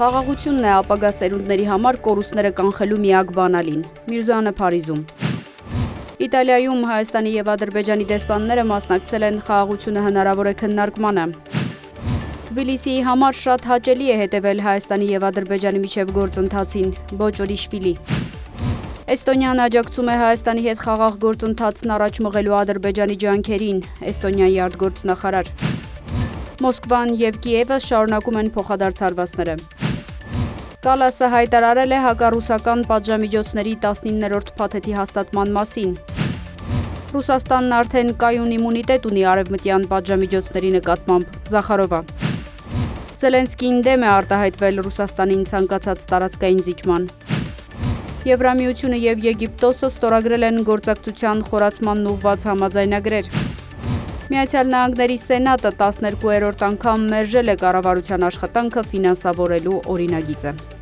Խաղաղությունն է ապագա սերունդների համար կորուստները կանխելու միակ բանալին։ Միրզոյանը Փարիզում։ Իտալիայում Հայաստանի և Ադրբեջանի դեսպանները մասնակցել են խաղաղությունը հնարավոր է քննարկմանը։ Թբիլիսիի համար շատ հաճելի է հետևել Հայաստանի և Ադրբեջանի միջև գործընթացին, Բոճորիշվիլի։ Էստոնիան աջակցում է Հայաստանի հետ խաղաղ գործընթացն առաջ մղելու Ադրբեջանի ջանքերին, Էստոնիայի արտգործնախարար։ Մոսկվան և Կիևը շարունակում են փոխադարձ հարվածները։ Կալասը հայտարարել է հակառուսական պատժամիջոցների 19-րդ փաթեթի հաստատման մասին։ Ռուսաստանն արդեն կայուն իմունիտետ ունի արևմտյան պատժամիջոցների նկատմամբ, Զախարովա։ Զելենսկին դեմ է արտահայտվել Ռուսաստանին ցանկացած տարածքային զիջման։ Եվրամիությունը և Եգիպտոսը ստորագրել են գործակցության խորացմանն ուղղված համաձայնագրեր։ Միացյալ Նահանգների Սենատը 12-րդ անգամ մերժել է կառավարության աշխատանքը ֆինանսավորելու օրինագիծը։